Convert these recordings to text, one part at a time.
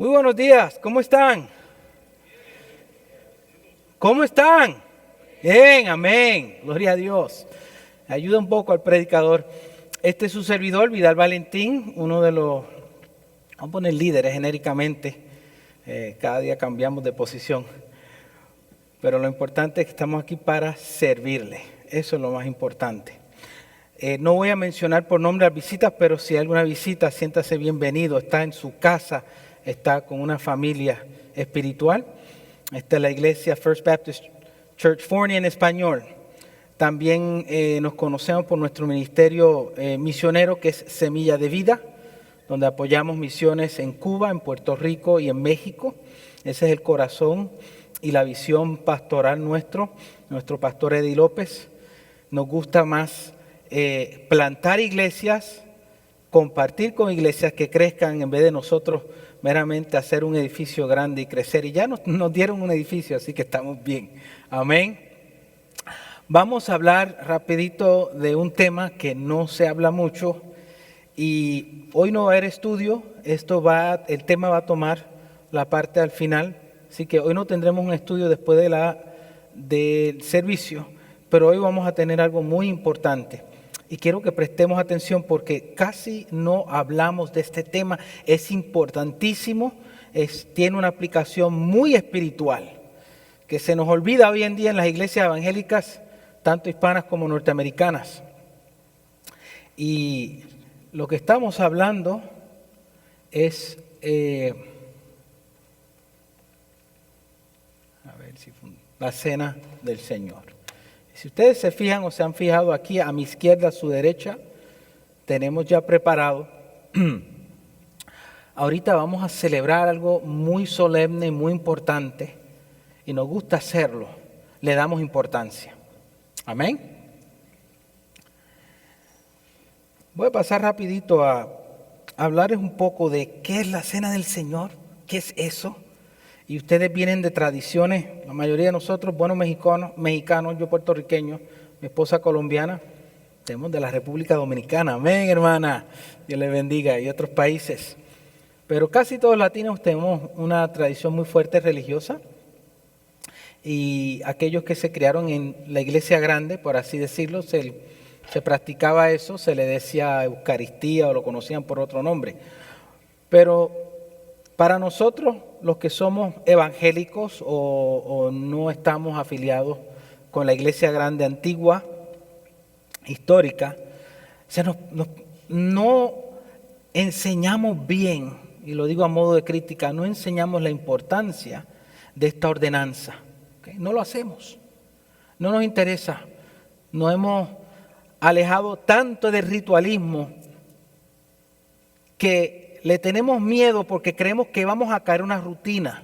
Muy buenos días, ¿cómo están? ¿Cómo están? Bien, amén, gloria a Dios. Ayuda un poco al predicador. Este es su servidor, Vidal Valentín, uno de los, vamos a poner líderes genéricamente. Cada día cambiamos de posición. Pero lo importante es que estamos aquí para servirle. Eso es lo más importante. No voy a mencionar por nombre las visitas, pero si hay alguna visita, siéntase bienvenido. Está en su casa, está con una familia espiritual. Esta es la iglesia First Baptist Church Forney en español. También nos conocemos por nuestro ministerio misionero, que es Semilla de Vida, donde apoyamos misiones en Cuba, en Puerto Rico y en México. Ese es el corazón y la visión pastoral nuestro pastor Eddie López. Nos gusta más plantar iglesias, compartir con iglesias que crezcan en vez de nosotros meramente hacer un edificio grande y crecer. Y ya nos dieron un edificio, así que estamos bien. Amén. Vamos a hablar rapidito de un tema que no se habla mucho y hoy no va a haber estudio. El tema va a tomar la parte al final, así que hoy no tendremos un estudio después del servicio, pero hoy vamos a tener algo muy importante. Y quiero que prestemos atención porque casi no hablamos de este tema. Es importantísimo, tiene una aplicación muy espiritual que se nos olvida hoy en día en las iglesias evangélicas, tanto hispanas como norteamericanas. Y lo que estamos hablando es, la cena del Señor. Si ustedes se fijan o se han fijado aquí a mi izquierda, a su derecha, tenemos ya preparado. Ahorita vamos a celebrar algo muy solemne y muy importante y nos gusta hacerlo, le damos importancia. Amén. Voy a pasar rapidito a hablarles un poco de qué es la cena del Señor, qué es eso. Y ustedes vienen de tradiciones, la mayoría de nosotros, buenos mexicanos, yo puertorriqueño, mi esposa colombiana, tenemos de la República Dominicana, amén hermana, Dios les bendiga, y otros países. Pero casi todos los latinos tenemos una tradición muy fuerte religiosa y aquellos que se criaron en la iglesia grande, por así decirlo, se practicaba eso, se le decía Eucaristía o lo conocían por otro nombre. Pero para nosotros, los que somos evangélicos o no estamos afiliados con la iglesia grande antigua, histórica, no enseñamos bien, y lo digo a modo de crítica, no enseñamos la importancia de esta ordenanza. ¿Okay? No lo hacemos, no nos interesa, nos hemos alejado tanto del ritualismo que le tenemos miedo porque creemos que vamos a caer en una rutina.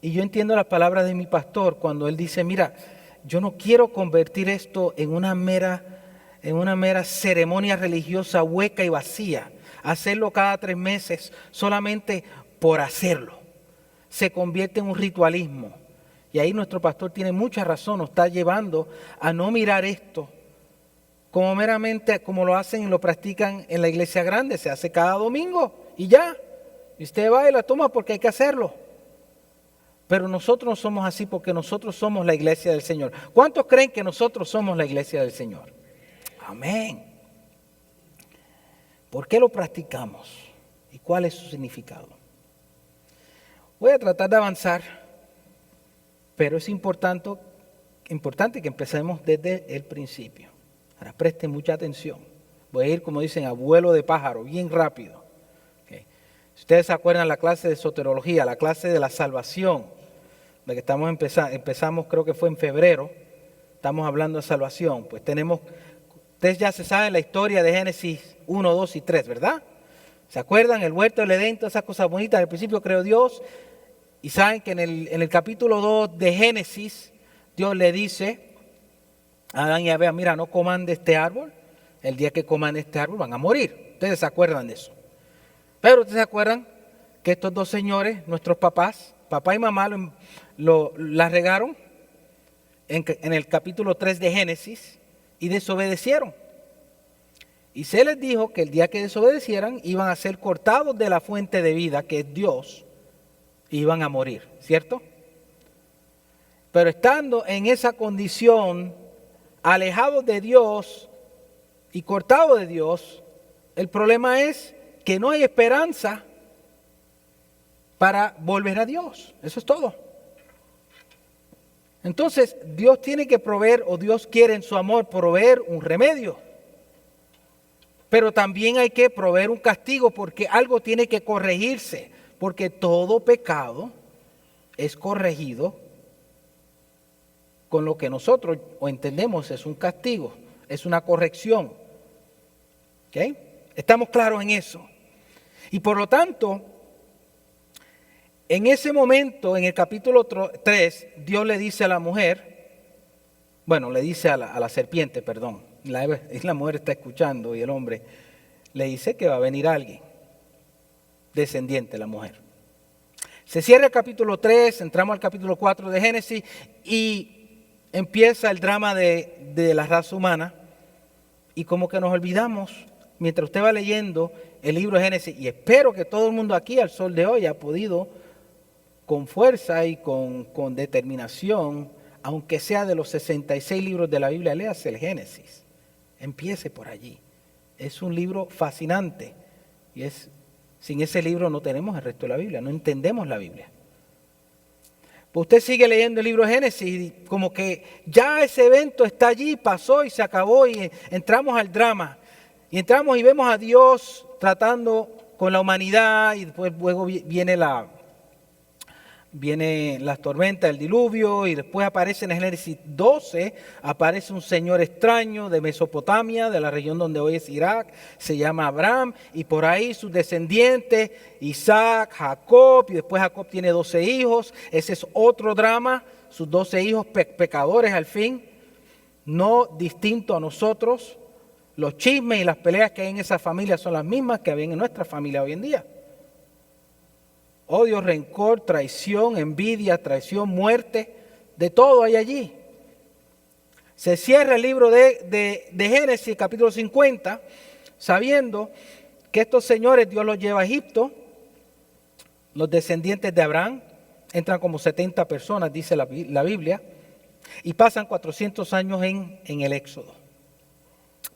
Y yo entiendo las palabras de mi pastor cuando él dice, mira, yo no quiero convertir esto en una mera ceremonia religiosa hueca y vacía. Hacerlo cada 3 meses solamente por hacerlo. Se convierte en un ritualismo. Y ahí nuestro pastor tiene mucha razón, nos está llevando a no mirar esto como meramente como lo hacen y lo practican en la iglesia grande, se hace cada domingo y ya. Y usted va y la toma porque hay que hacerlo. Pero nosotros no somos así porque nosotros somos la iglesia del Señor. ¿Cuántos creen que nosotros somos la iglesia del Señor? Amén. ¿Por qué lo practicamos? ¿Y cuál es su significado? Voy a tratar de avanzar, pero es importante que empecemos desde el principio. Ahora presten mucha atención. Voy a ir, como dicen, a vuelo de pájaro, bien rápido. Okay. Si ustedes se acuerdan la clase de soterología, la clase de la salvación, de que estamos empezamos creo que fue en febrero, estamos hablando de salvación. Pues ustedes ya se saben la historia de Génesis 1, 2 y 3, ¿verdad? ¿Se acuerdan? El huerto del Edén, todas esas cosas bonitas. Al principio creó Dios y saben que en el capítulo 2 de Génesis, Dios le dice a Adán y a Eva, mira, no coman de este árbol, el día que coman de este árbol van a morir. Ustedes se acuerdan de eso. Pero ustedes se acuerdan que estos dos señores, nuestros papás, papá y mamá, la regaron en el capítulo 3 de Génesis y desobedecieron. Y se les dijo que el día que desobedecieran iban a ser cortados de la fuente de vida, que es Dios, iban a morir, ¿cierto? Pero estando en esa condición, alejados de Dios y cortados de Dios, el problema es que no hay esperanza para volver a Dios. Eso es todo. Entonces, Dios tiene que proveer, o Dios quiere en su amor proveer un remedio. Pero también hay que proveer un castigo porque algo tiene que corregirse. Porque todo pecado es corregido con lo que nosotros o entendemos es un castigo, es una corrección. ¿Ok? Estamos claros en eso. Y por lo tanto, en ese momento, en el capítulo 3, Dios le dice a la mujer, bueno, le dice a la serpiente, perdón, la mujer está escuchando y el hombre le dice que va a venir alguien, descendiente de la mujer. Se cierra el capítulo 3, entramos al capítulo 4 de Génesis y empieza el drama de la raza humana y como que nos olvidamos, mientras usted va leyendo el libro de Génesis, y espero que todo el mundo aquí al sol de hoy ha podido con fuerza y con determinación, aunque sea de los 66 libros de la Biblia, léase el Génesis. Empiece por allí. Es un libro fascinante. Y sin ese libro no tenemos el resto de la Biblia, no entendemos la Biblia. Pues usted sigue leyendo el libro de Génesis y como que ya ese evento está allí, pasó y se acabó y entramos al drama. Y entramos y vemos a Dios tratando con la humanidad y después luego viene las tormentas, el diluvio, y después aparece en el Génesis 12, aparece un señor extraño de Mesopotamia, de la región donde hoy es Irak, se llama Abraham, y por ahí sus descendientes, Isaac, Jacob, y después Jacob tiene 12 hijos, ese es otro drama, sus 12 hijos pecadores al fin, no distinto a nosotros. Los chismes y las peleas que hay en esa familia son las mismas que había en nuestra familia hoy en día. Odio, rencor, traición, envidia, traición, muerte, de todo hay allí. Se cierra el libro de Génesis, capítulo 50, sabiendo que estos señores Dios los lleva a Egipto, los descendientes de Abraham, entran como 70 personas, dice la Biblia, y pasan 400 años en el Éxodo,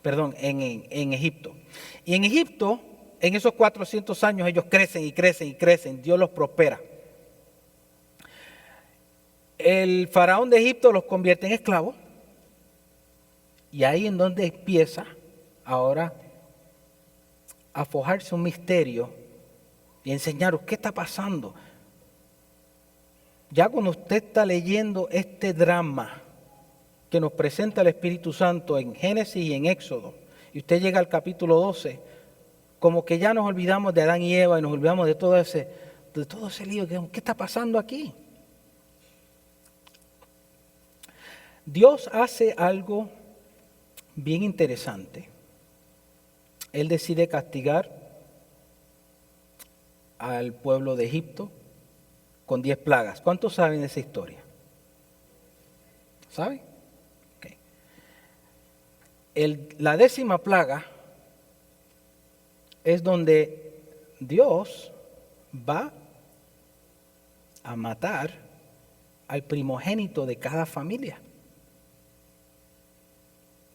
en Egipto. Y en Egipto, en esos 400 años ellos crecen y crecen y crecen, Dios los prospera. El faraón de Egipto los convierte en esclavos y ahí en donde empieza ahora a forjarse un misterio y enseñaros qué está pasando. Ya cuando usted está leyendo este drama que nos presenta el Espíritu Santo en Génesis y en Éxodo, y usted llega al capítulo 12, como que ya nos olvidamos de Adán y Eva y nos olvidamos de todo ese lío. ¿Qué está pasando aquí? Dios hace algo bien interesante. Él decide castigar al pueblo de Egipto con 10 plagas. ¿Cuántos saben de esa historia? ¿Saben? Okay. La 10ª plaga es donde Dios va a matar al primogénito de cada familia.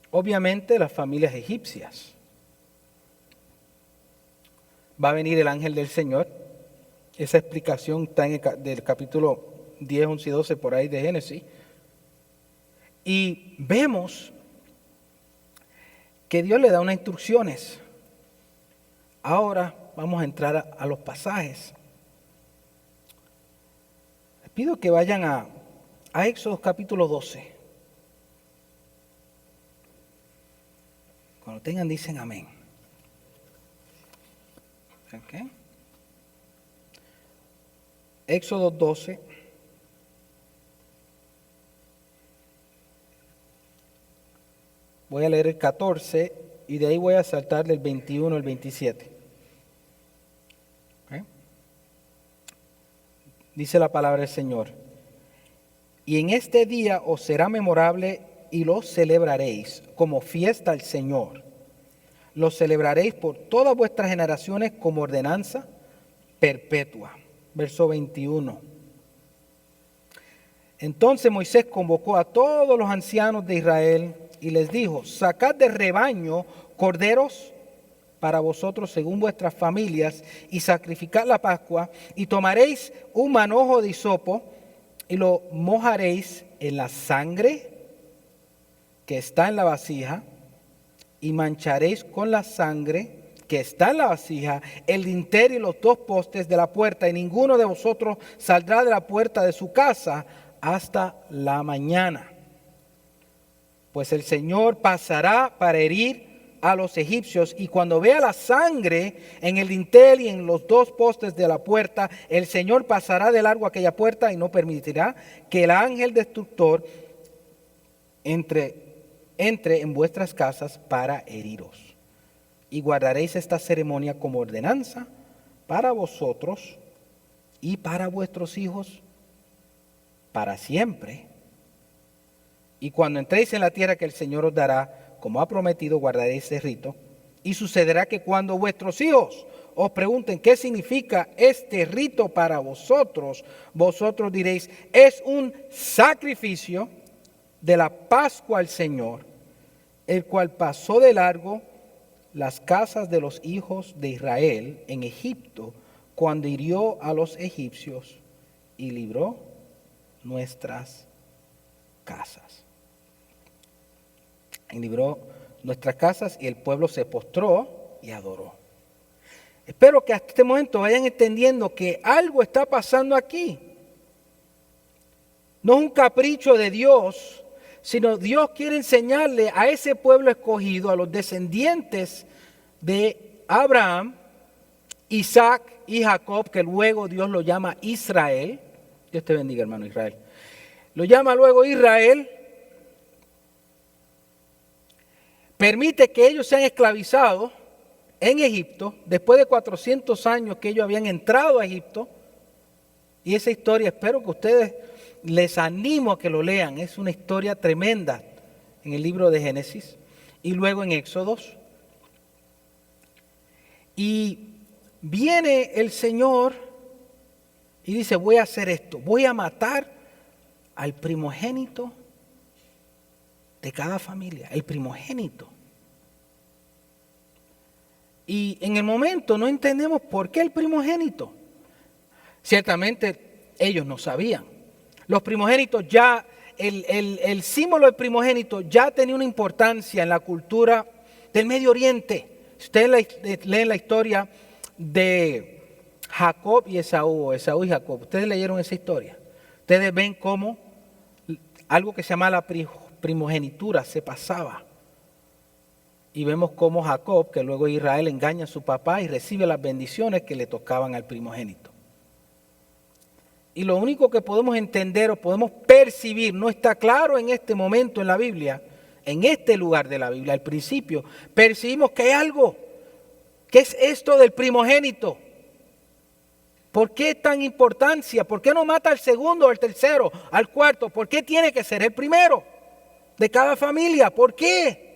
Obviamente las familias egipcias. Va a venir el ángel del Señor. Esa explicación está en del capítulo 10, 11 y 12 por ahí de Génesis. Y vemos que Dios le da unas instrucciones. Ahora vamos a entrar a los pasajes. Les pido que vayan a Éxodo capítulo 12. Cuando tengan dicen amén. ¿Okay? Éxodo 12. Voy a leer el 14 y de ahí voy a saltar del 21 al 27. ¿Okay? Dice la palabra del Señor. Y en este día os será memorable y lo celebraréis como fiesta al Señor. Lo celebraréis por todas vuestras generaciones como ordenanza perpetua. verso 21. Entonces Moisés convocó a todos los ancianos de Israel y les dijo: sacad del rebaño corderos para vosotros según vuestras familias, y sacrificad la Pascua, y tomaréis un manojo de hisopo y lo mojaréis en la sangre que está en la vasija, y mancharéis con la sangre que está en la vasija el dintel y los dos postes de la puerta, y ninguno de vosotros saldrá de la puerta de su casa hasta la mañana. Pues el Señor pasará para herir a los egipcios, y cuando vea la sangre en el dintel y en los dos postes de la puerta, el Señor pasará de largo aquella puerta y no permitirá que el ángel destructor entre en vuestras casas para heriros. Y guardaréis esta ceremonia como ordenanza para vosotros y para vuestros hijos para siempre. Y cuando entréis en la tierra que el Señor os dará, como ha prometido, guardaréis ese rito. Y sucederá que cuando vuestros hijos os pregunten qué significa este rito para vosotros, vosotros diréis: es un sacrificio de la Pascua al Señor, el cual pasó de largo las casas de los hijos de Israel en Egipto, cuando hirió a los egipcios y libró nuestras casas. Y libró nuestras casas, y el pueblo se postró y adoró. Espero que hasta este momento vayan entendiendo que algo está pasando aquí. No es un capricho de Dios, sino Dios quiere enseñarle a ese pueblo escogido, a los descendientes de Abraham, Isaac y Jacob, que luego Dios lo llama Israel. Dios te bendiga, hermano Israel. Lo llama luego Israel. Permite que ellos sean esclavizados en Egipto, después de 400 años que ellos habían entrado a Egipto. Y esa historia, espero que ustedes, les animo a que lo lean, es una historia tremenda en el libro de Génesis y luego en Éxodos. Y viene el Señor y dice: voy a hacer esto, voy a matar al primogénito de cada familia, el primogénito. Y en el momento no entendemos por qué el primogénito. Ciertamente ellos no sabían. Los primogénitos ya, el símbolo del primogénito ya tenía una importancia en la cultura del Medio Oriente. Si ustedes leen la historia de Jacob y Esaú, o Esaú y Jacob, ustedes leyeron esa historia. Ustedes ven cómo algo que se llama la primogenitura se pasaba. Y vemos cómo Jacob, que luego Israel, engaña a su papá y recibe las bendiciones que le tocaban al primogénito. Y lo único que podemos entender o podemos percibir, no está claro en este momento en la Biblia, en este lugar de la Biblia, al principio, percibimos que hay algo. ¿Qué es esto del primogénito? ¿Por qué tan importancia? ¿Por qué no mata al segundo, al tercero, al cuarto? ¿Por qué tiene que ser el primero de cada familia? ¿Por qué?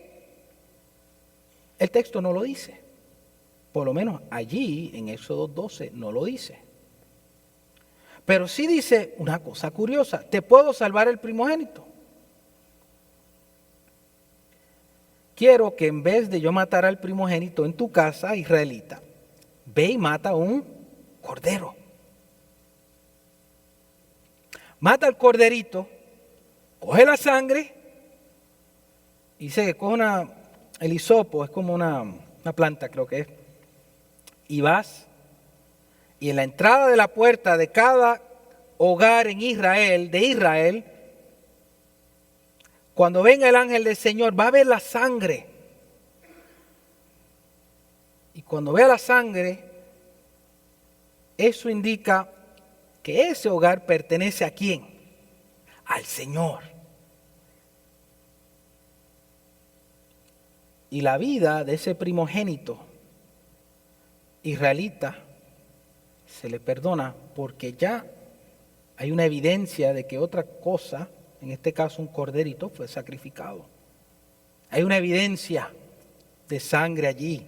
El texto no lo dice. Por lo menos allí, en Éxodo 12, no lo dice. Pero sí dice una cosa curiosa: te puedo salvar el primogénito. Quiero que en vez de yo matar al primogénito en tu casa, israelita, ve y mata un cordero. Mata al corderito, coge la sangre, y dice que coge el hisopo, es como una planta, creo que es, y vas, y en la entrada de la puerta de cada hogar en Israel, cuando venga el ángel del Señor, va a ver la sangre. Y cuando vea la sangre, eso indica que ese hogar pertenece ¿a quién? Al Señor. Y la vida de ese primogénito israelita se le perdona porque ya hay una evidencia de que otra cosa, en este caso un corderito, fue sacrificado. Hay una evidencia de sangre allí.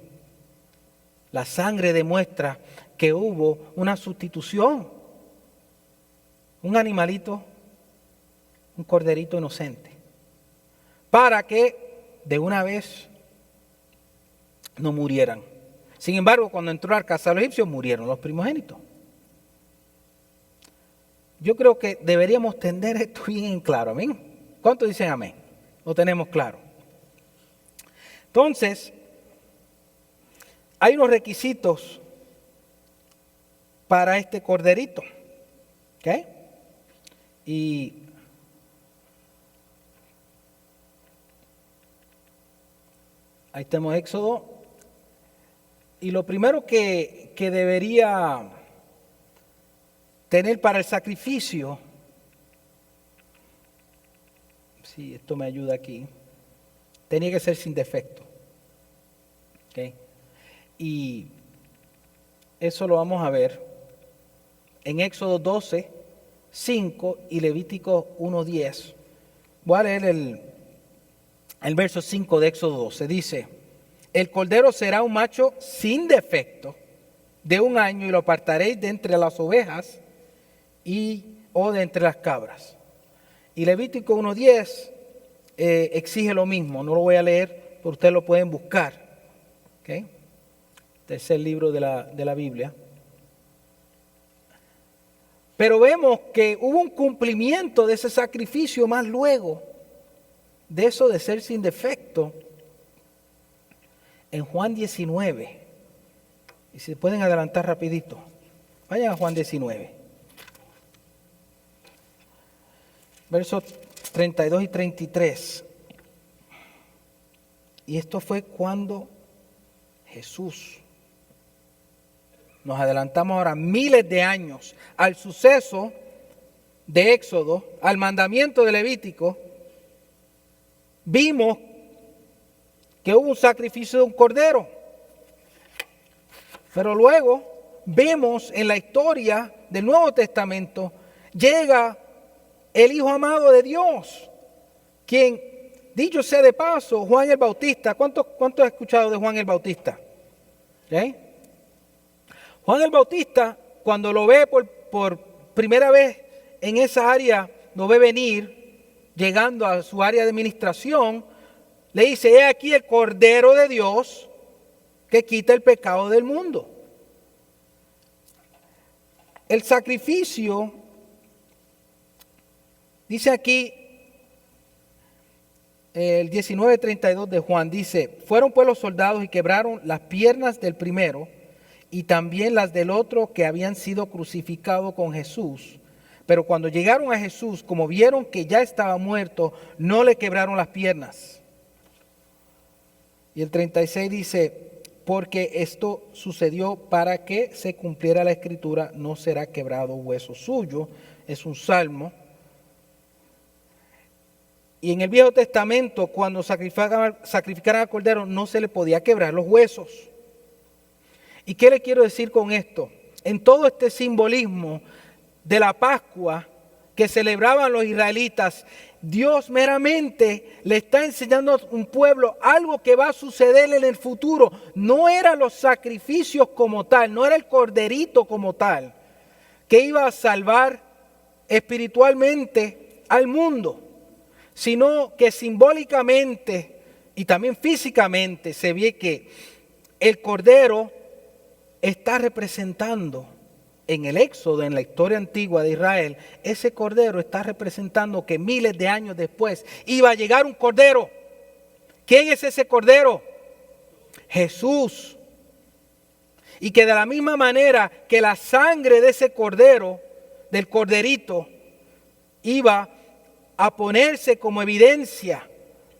La sangre demuestra que hubo una sustitución un animalito, un corderito inocente, para que de una vez no murieran. Sin embargo, cuando entró al arca de los egipcios, murieron los primogénitos. Yo creo que deberíamos tener esto bien en claro, amén. ¿Cuántos dicen amén? Lo tenemos claro. Entonces, hay unos requisitos para este corderito. ¿Ok? Y ahí tenemos Éxodo. Y lo primero que debería tener para el sacrificio, si esto me ayuda aquí, tenía que ser sin defecto. ¿Okay? Y eso lo vamos a ver en Éxodo 12, 5 y Levítico 1, 10. Voy a leer el verso 5 de Éxodo 12. Dice: el cordero será un macho sin defecto de 1 año y lo apartaréis de entre las ovejas o de entre las cabras. Y Levítico 1:10 exige lo mismo. No lo voy a leer, pero ustedes lo pueden buscar. ¿Okay? Tercer libro de la Biblia. Pero vemos que hubo un cumplimiento de ese sacrificio más luego, de eso de ser sin defecto, en Juan 19. Y si pueden adelantar rapidito, vayan a Juan 19. Versos 32 y 33. Y esto fue cuando Jesús, nos adelantamos ahora miles de años al suceso de Éxodo, al mandamiento de Levítico, vimos que hubo un sacrificio de un cordero. Pero luego vemos en la historia del Nuevo Testamento, llega el Hijo amado de Dios, quien, dicho sea de paso, Juan el Bautista. ¿Cuántos has escuchado de Juan el Bautista? ¿Sí? Juan el Bautista, cuando lo ve por primera vez en esa área, lo ve venir, llegando a su área de administración, le dice: he aquí el Cordero de Dios que quita el pecado del mundo. El sacrificio, dice aquí, el 19:32 de Juan, dice: fueron pues los soldados y quebraron las piernas del primero y también las del otro que habían sido crucificados con Jesús. Pero cuando llegaron a Jesús, como vieron que ya estaba muerto, no le quebraron las piernas. Y el 36 dice: porque esto sucedió para que se cumpliera la escritura, no será quebrado hueso suyo. Es un salmo. Y en el Viejo Testamento, cuando sacrificaran al cordero, no se le podía quebrar los huesos. ¿Y qué le quiero decir con esto? En todo este simbolismo de la Pascua que celebraban los israelitas, Dios meramente le está enseñando a un pueblo algo que va a suceder en el futuro. No eran los sacrificios como tal, no era el corderito como tal, que iba a salvar espiritualmente al mundo, sino que simbólicamente y también físicamente se ve que el cordero está representando en el Éxodo, en la historia antigua de Israel, ese cordero está representando que miles de años después iba a llegar un cordero. ¿Quién es ese cordero? Jesús. Y que de la misma manera que la sangre de ese cordero, del corderito, iba a ponerse como evidencia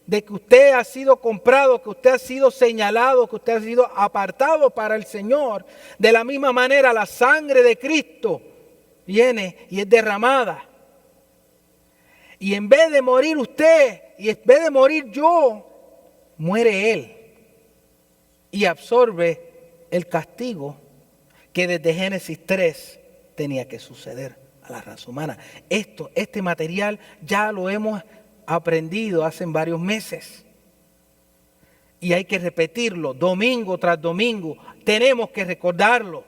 de que usted ha sido comprado, que usted ha sido señalado, que usted ha sido apartado para el Señor. De la misma manera, la sangre de Cristo viene y es derramada. Y en vez de morir usted, y en vez de morir yo, muere Él. Y absorbe el castigo que desde Génesis 3 tenía que suceder a la raza humana. Este material ya lo hemos aprendido hace varios meses. Y hay que repetirlo domingo tras domingo. Tenemos que recordarlo.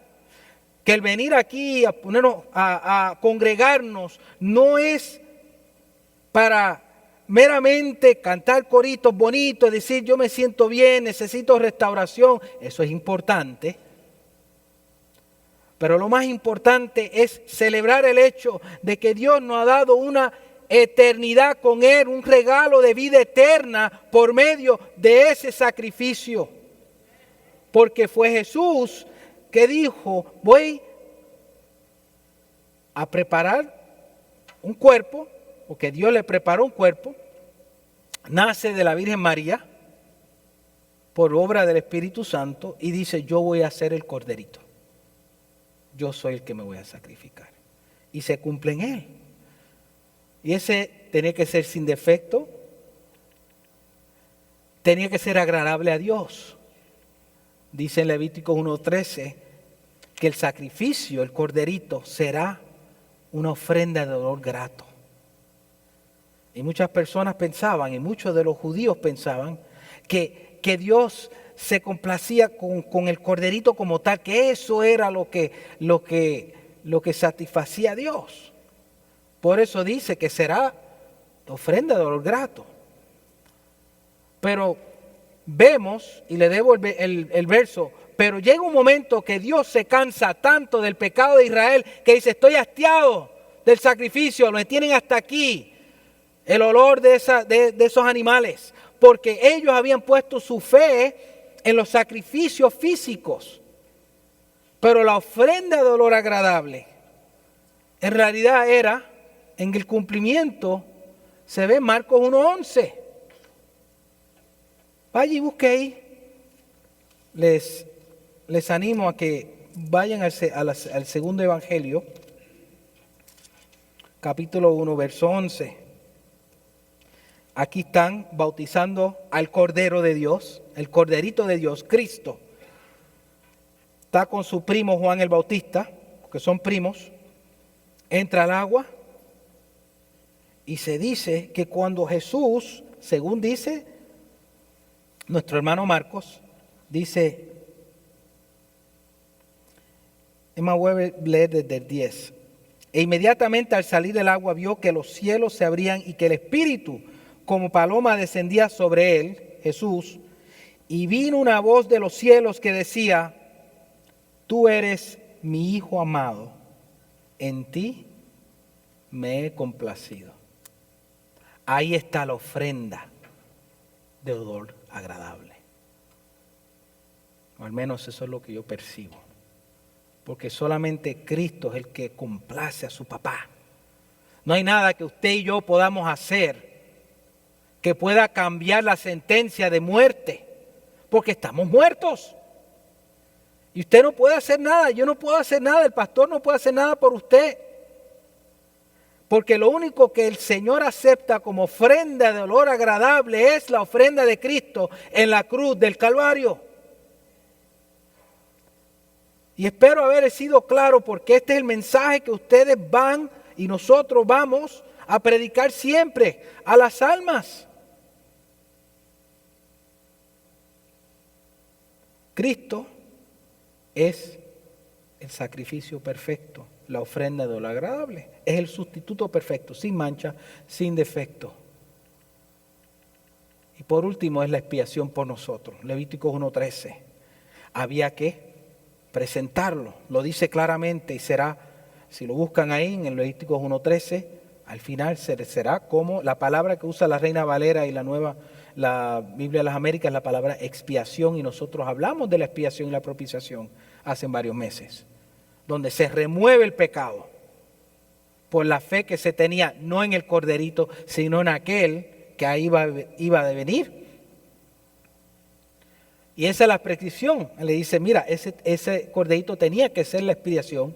que el venir aquí a ponernos a congregarnos no es para meramente cantar coritos bonitos, decir yo me siento bien, necesito restauración. Eso es importante. Pero lo más importante es celebrar el hecho de que Dios nos ha dado una eternidad con Él, un regalo de vida eterna por medio de ese sacrificio. Porque fue Jesús que dijo, voy a preparar un cuerpo, porque Dios le preparó un cuerpo, nace de la Virgen María por obra del Espíritu Santo y dice, yo voy a hacer el corderito. Yo soy el que me voy a sacrificar. Y se cumple en Él. Y ese tenía que ser sin defecto, tenía que ser agradable a Dios. Dice en Levítico 1:13 que el sacrificio, el corderito, será una ofrenda de olor grato. Y muchas personas pensaban, y muchos de los judíos pensaban, que Dios se complacía con el corderito como tal, que eso era lo que satisfacía a Dios. Por eso dice que será ofrenda de olor grato. Pero vemos, y le debo el verso, pero llega un momento que Dios se cansa tanto del pecado de Israel que dice, estoy hastiado del sacrificio, me tienen hasta aquí. El olor de esos animales, porque ellos habían puesto su fe en los sacrificios físicos, pero la ofrenda de olor agradable en realidad era, en el cumplimiento, se ve en Marcos 1:11. Vaya y busque ahí. Les animo a que vayan al segundo evangelio, capítulo 1, verso 11. Aquí están bautizando al Cordero de Dios, el Corderito de Dios, Cristo. Está con su primo Juan el Bautista, que son primos. Entra al agua y se dice que cuando Jesús, según dice nuestro hermano Marcos, dice, es más, voy a leer desde el 10. E inmediatamente al salir del agua vio que los cielos se abrían y que el Espíritu como paloma descendía sobre él, Jesús, y vino una voz de los cielos que decía, tú eres mi Hijo amado, en ti me he complacido. Ahí está la ofrenda de olor agradable. O al menos eso es lo que yo percibo. Porque solamente Cristo es el que complace a su papá. No hay nada que usted y yo podamos hacer que pueda cambiar la sentencia de muerte, porque estamos muertos. Y usted no puede hacer nada, yo no puedo hacer nada, el pastor no puede hacer nada por usted. Porque lo único que el Señor acepta como ofrenda de olor agradable es la ofrenda de Cristo en la cruz del Calvario. Y espero haber sido claro porque este es el mensaje que ustedes van y nosotros vamos a predicar siempre a las almas. Cristo es el sacrificio perfecto, la ofrenda de lo agradable. Es el sustituto perfecto, sin mancha, sin defecto. Y por último es la expiación por nosotros. Levíticos 1:13. Había que presentarlo, lo dice claramente y será, si lo buscan ahí en el Levíticos 1:13, al final será como la palabra que usa la Reina Valera y la Biblia de las Américas, la palabra expiación, y nosotros hablamos de la expiación y la propiciación hace varios meses, donde se remueve el pecado por la fe que se tenía, no en el corderito, sino en aquel que ahí iba a venir. Y esa es la prescripción. Le dice, mira, ese corderito tenía que ser la expiación,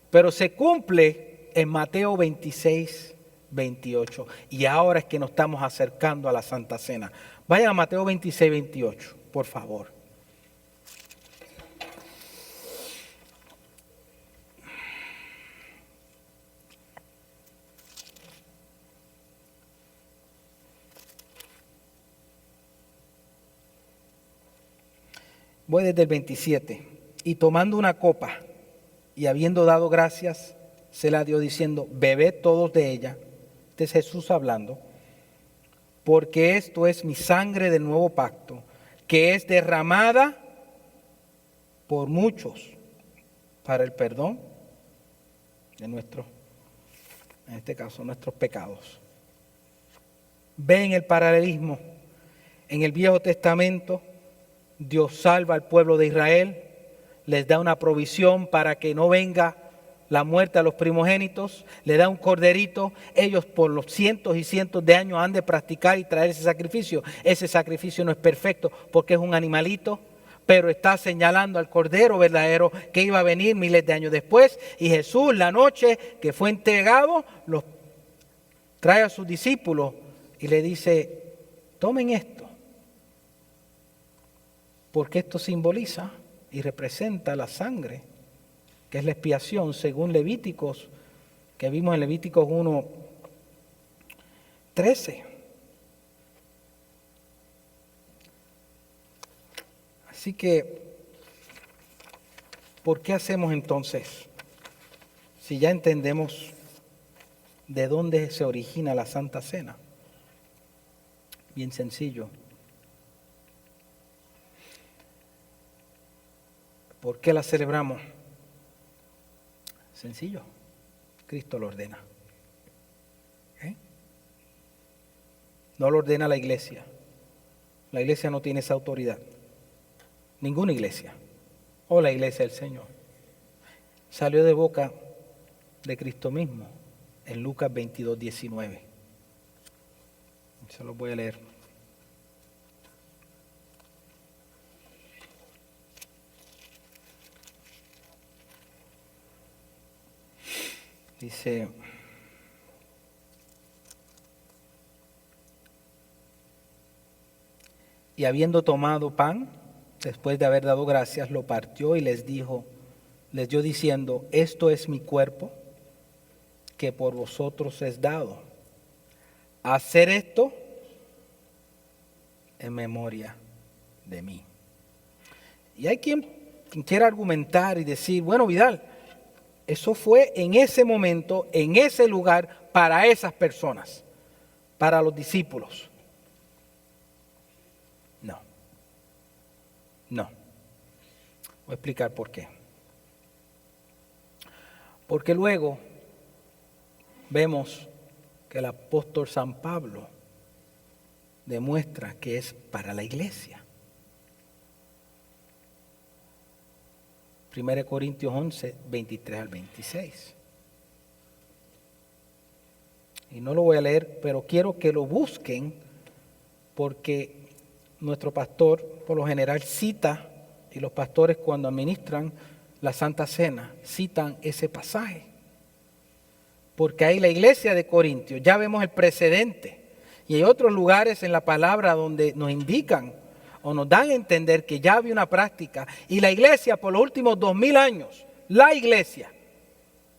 pero se cumple en Mateo 26:28. Y ahora es que nos estamos acercando a la Santa Cena. Vayan a Mateo 26:28, por favor. Voy desde el 27. Y tomando una copa, y habiendo dado gracias, se la dio diciendo, bebed todos de ella. Este es Jesús hablando. Porque esto es mi sangre del nuevo pacto, que es derramada por muchos para el perdón de nuestros, en este caso, nuestros pecados. Ven el paralelismo. En el Viejo Testamento, Dios salva al pueblo de Israel, les da una provisión para que no venga la muerte a los primogénitos, le da un corderito. Ellos por los cientos y cientos de años han de practicar y traer ese sacrificio. Ese sacrificio no es perfecto porque es un animalito, pero está señalando al cordero verdadero que iba a venir miles de años después. Y Jesús, la noche que fue entregado, los trae a sus discípulos y le dice, tomen esto, porque esto simboliza y representa la sangre, que es la expiación según Levíticos, que vimos en Levíticos 1:13. Así que, ¿por qué hacemos entonces? Si ya entendemos de dónde se origina la Santa Cena. Bien sencillo. ¿Por qué la celebramos? Sencillo. Cristo lo ordena. No lo ordena la iglesia. La iglesia no tiene esa autoridad. Ninguna iglesia. O la iglesia del Señor. Salió de boca de Cristo mismo en Lucas 22:19. Se los voy a leer. Dice, y habiendo tomado pan, después de haber dado gracias, lo partió y les dio diciendo, esto es mi cuerpo, que por vosotros es dado. Hacer esto en memoria de mí. Y hay quien quiera argumentar y decir, bueno, Vidal, eso fue en ese momento, en ese lugar, para esas personas, para los discípulos. No. Voy a explicar por qué. Porque luego vemos que el apóstol San Pablo demuestra que es para la iglesia. 1 Corintios 11, 23 al 26. Y no lo voy a leer, pero quiero que lo busquen porque nuestro pastor por lo general cita, y los pastores cuando administran la Santa Cena citan ese pasaje. Porque ahí la iglesia de Corintios, ya vemos el precedente. Y hay otros lugares en la palabra donde nos indican o nos dan a entender que ya había una práctica. Y la iglesia por los últimos 2000 años, la iglesia,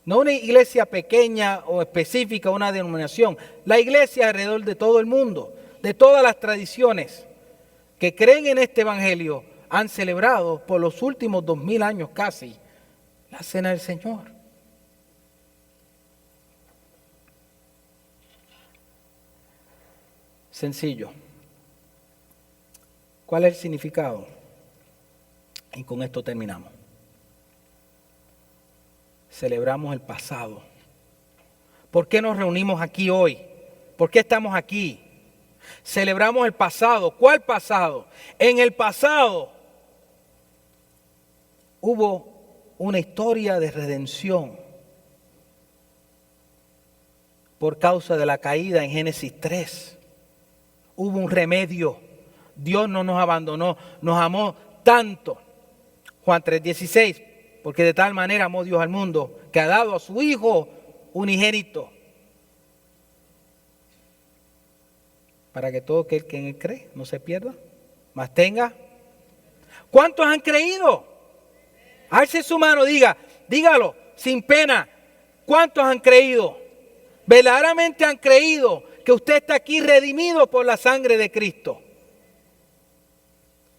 no una iglesia pequeña o específica, una denominación, la iglesia alrededor de todo el mundo, de todas las tradiciones que creen en este evangelio, han celebrado por los últimos 2000 años casi la Cena del Señor. Sencillo. ¿Cuál es el significado? Y con esto terminamos. Celebramos el pasado. ¿Por qué nos reunimos aquí hoy? ¿Por qué estamos aquí? Celebramos el pasado. ¿Cuál pasado? En el pasado hubo una historia de redención por causa de la caída en Génesis 3. Hubo un remedio. Dios no nos abandonó, nos amó tanto. Juan 3:16, porque de tal manera amó Dios al mundo, que ha dado a su Hijo unigénito, para que todo aquel que en él cree no se pierda, mas tenga. ¿Cuántos han creído? Alce su mano, dígalo, sin pena. ¿Cuántos han creído? Verdaderamente han creído que usted está aquí redimido por la sangre de Cristo.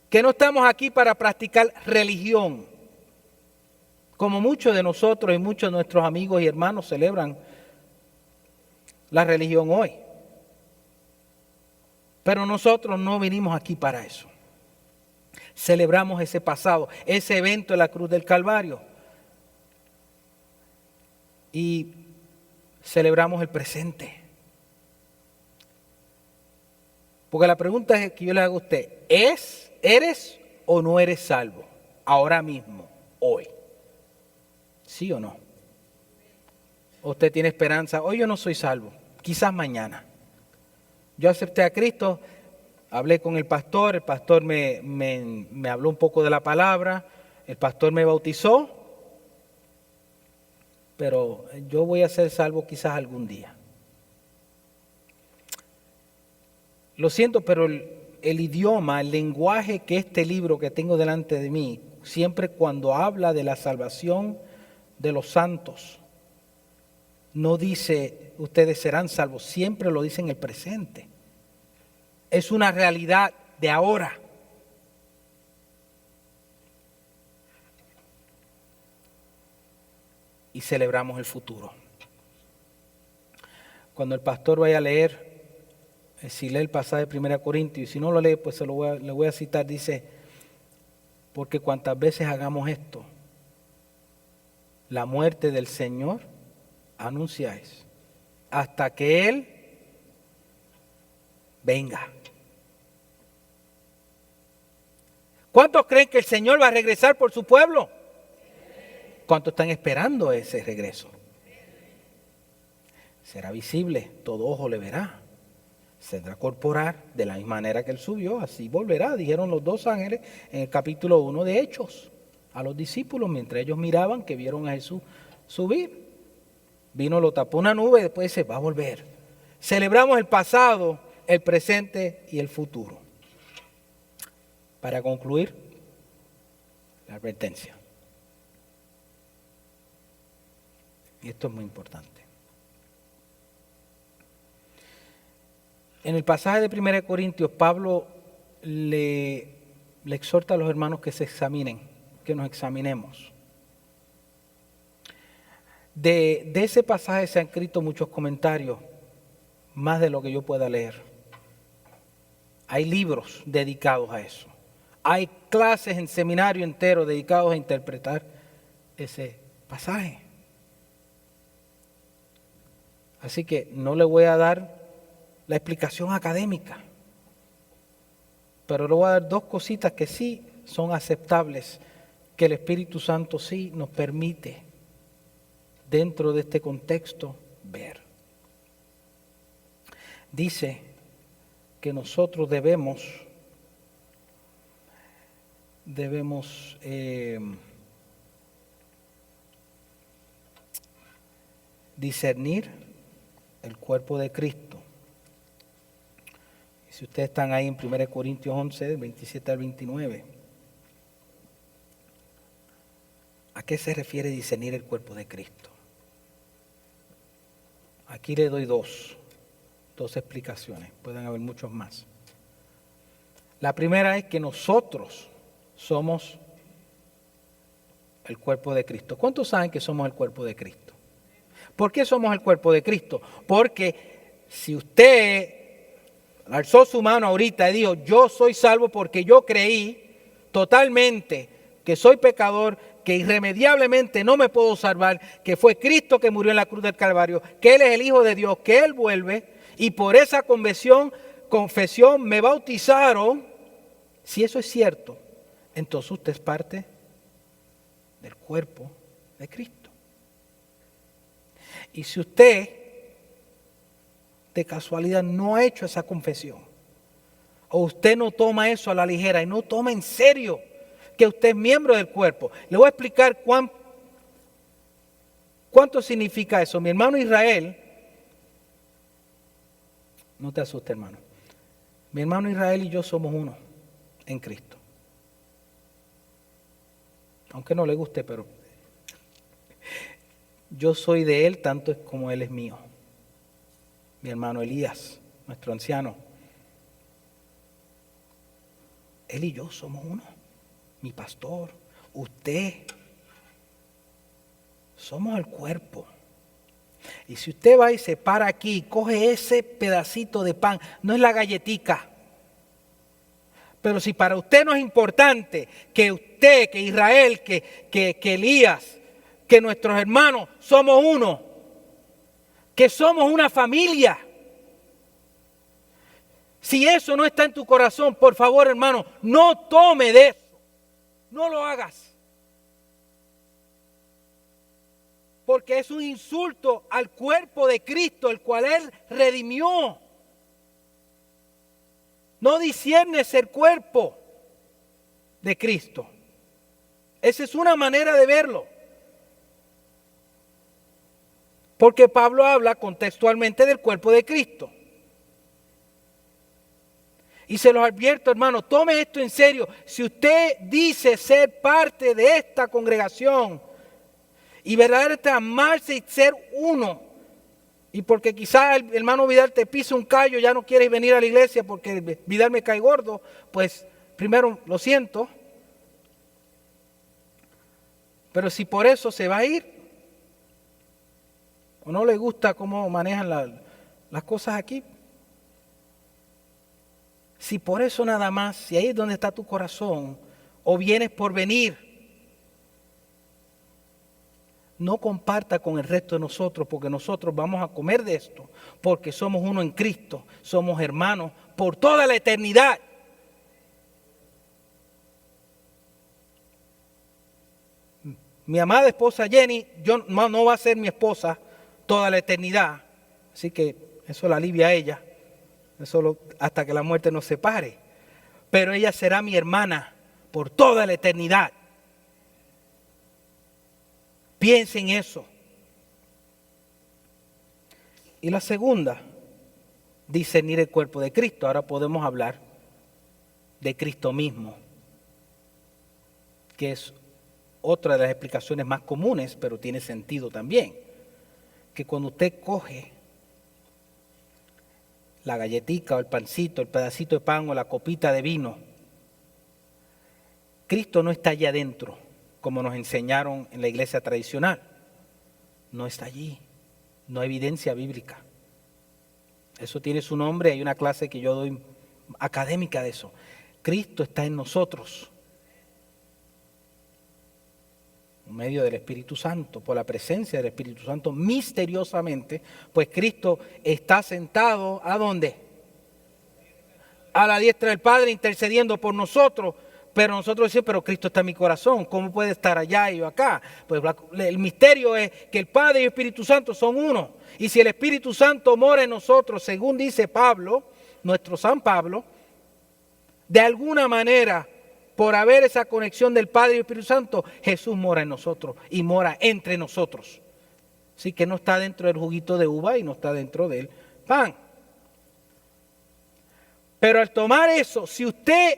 Que no estamos aquí para practicar religión. Como muchos de nosotros y muchos de nuestros amigos y hermanos celebran la religión hoy. Pero nosotros no vinimos aquí para eso. Celebramos ese pasado, ese evento de la cruz del Calvario. Y celebramos el presente. Porque la pregunta que yo le hago a usted, ¿eres o no eres salvo? Ahora mismo, hoy. ¿Sí o no? ¿Usted tiene esperanza? Hoy yo no soy salvo, quizás mañana. Yo acepté a Cristo, hablé con el pastor me habló un poco de la palabra, el pastor me bautizó, pero yo voy a ser salvo quizás algún día. Lo siento, pero el idioma, el lenguaje que este libro que tengo delante de mí, siempre cuando habla de la salvación de los santos, no dice ustedes serán salvos, siempre lo dice en el presente. Es una realidad de ahora. Y celebramos el futuro. Cuando el pastor vaya a leer, si lee el pasaje de 1 Corintios, y si no lo lee, pues le voy a citar, dice, porque cuantas veces hagamos esto, la muerte del Señor anunciáis, hasta que Él venga. ¿Cuántos creen que el Señor va a regresar por su pueblo? ¿Cuántos están esperando ese regreso? Será visible, todo ojo le verá. Será corporal, de la misma manera que Él subió, así volverá, dijeron los dos ángeles en el capítulo 1 de Hechos, a los discípulos, mientras ellos miraban que vieron a Jesús subir. Vino, lo tapó una nube y después dice, va a volver. Celebramos el pasado, el presente y el futuro. Para concluir, la advertencia. Y esto es muy importante. En el pasaje de 1 Corintios, Pablo le exhorta a los hermanos que se examinen, que nos examinemos. De ese pasaje se han escrito muchos comentarios, más de lo que yo pueda leer. Hay libros dedicados a eso. Hay clases en seminario entero dedicados a interpretar ese pasaje. Así que no le voy a dar la explicación académica, pero le voy a dar dos cositas que sí son aceptables, que el Espíritu Santo sí nos permite dentro de este contexto ver. Dice que nosotros debemos discernir el cuerpo de Cristo. Y si ustedes están ahí en 1 Corintios 11, del 27 al 29, ¿a qué se refiere discernir el cuerpo de Cristo? Aquí le doy dos explicaciones, pueden haber muchos más. La primera es que nosotros somos el cuerpo de Cristo. ¿Cuántos saben que somos el cuerpo de Cristo? ¿Por qué somos el cuerpo de Cristo? Porque si usted alzó su mano ahorita y dijo, yo soy salvo porque yo creí totalmente que soy pecador, que irremediablemente no me puedo salvar, que fue Cristo que murió en la cruz del Calvario, que Él es el Hijo de Dios, que Él vuelve, y por esa confesión me bautizaron. Si eso es cierto, entonces usted es parte del cuerpo de Cristo. Y si usted de casualidad no ha hecho esa confesión, o usted no toma eso a la ligera y no toma en serio que usted es miembro del cuerpo, le voy a explicar cuánto significa eso. Mi hermano Israel, no te asustes, hermano, mi hermano Israel y yo somos uno en Cristo. Aunque no le guste, pero yo soy de él tanto como él es mío. Mi hermano Elías, nuestro anciano, él y yo somos uno. Mi pastor, usted, Somos el cuerpo. Y si usted va y se para aquí y coge ese pedacito de pan, no es la galletica. Pero si para usted no es importante que usted, que Israel, que Elías, que nuestros hermanos somos uno, que somos una familia. Si eso no está en tu corazón, por favor, hermano, no tome de eso. No lo hagas. Porque es un insulto al cuerpo de Cristo, el cual Él redimió. No disciernes el cuerpo de Cristo. Esa es una manera de verlo. Porque Pablo habla contextualmente del cuerpo de Cristo. Y se los advierto, hermano, tome esto en serio. Si usted dice ser parte de esta congregación y verdaderamente amarse y ser uno, y porque quizás el hermano Vidal te pisa un callo, ya no quieres venir a la iglesia porque Vidal me cae gordo, pues primero lo siento. Pero si por eso se va a ir, o no le gusta cómo manejan las cosas aquí, si por eso nada más, si ahí es donde está tu corazón, o vienes por venir, no comparta con el resto de nosotros, porque nosotros vamos a comer de esto, porque somos uno en Cristo, somos hermanos por toda la eternidad. Mi amada esposa Jenny, no va a ser mi esposa toda la eternidad, así que eso la alivia a ella, hasta que la muerte nos separe. Pero ella será mi hermana por toda la eternidad. Piensa en eso. Y la segunda, discernir el cuerpo de Cristo. Ahora podemos hablar de Cristo mismo, que es otra de las explicaciones más comunes, pero tiene sentido también. Que cuando usted coge la galletica o el pancito, el pedacito de pan o la copita de vino, Cristo no está allá adentro, como nos enseñaron en la iglesia tradicional. No está allí, no hay evidencia bíblica. Eso tiene su nombre, hay una clase que yo doy académica de eso. Cristo está en nosotros, por medio del Espíritu Santo, por la presencia del Espíritu Santo, misteriosamente, pues Cristo está sentado, ¿a dónde? A la diestra del Padre, intercediendo por nosotros. Pero nosotros decimos, pero Cristo está en mi corazón, ¿cómo puede estar allá y yo acá? Pues el misterio es que el Padre y el Espíritu Santo son uno. Y si el Espíritu Santo mora en nosotros, según dice Pablo, nuestro San Pablo, de alguna manera, por haber esa conexión del Padre y el Espíritu Santo, Jesús mora en nosotros y mora entre nosotros. Así que no está dentro del juguito de uva y no está dentro del pan. Pero al tomar eso, si usted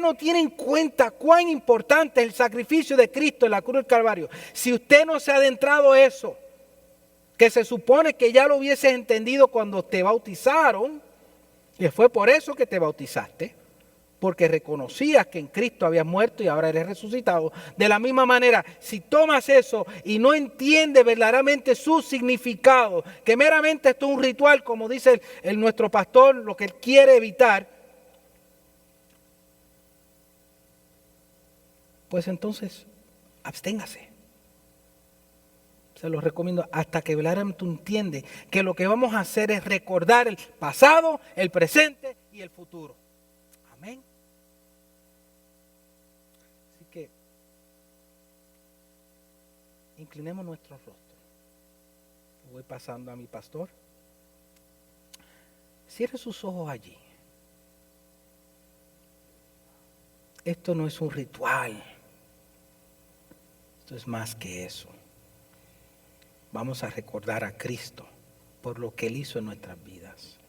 no tiene en cuenta cuán importante es el sacrificio de Cristo en la cruz del Calvario, si usted no se ha adentrado eso, que se supone que ya lo hubieses entendido cuando te bautizaron, y fue por eso que te bautizaste, porque reconocías que en Cristo habías muerto y ahora eres resucitado. De la misma manera, si tomas eso y no entiendes verdaderamente su significado, que meramente esto es un ritual, como dice nuestro pastor, lo que él quiere evitar, pues entonces absténgase. Se los recomiendo hasta que verdaderamente entiende que lo que vamos a hacer es recordar el pasado, el presente y el futuro. Amén. Así que inclinemos nuestro rostro. Voy pasando a mi pastor. Cierre sus ojos allí. Esto no es un ritual. Esto es más que eso. Vamos a recordar a Cristo por lo que Él hizo en nuestras vidas.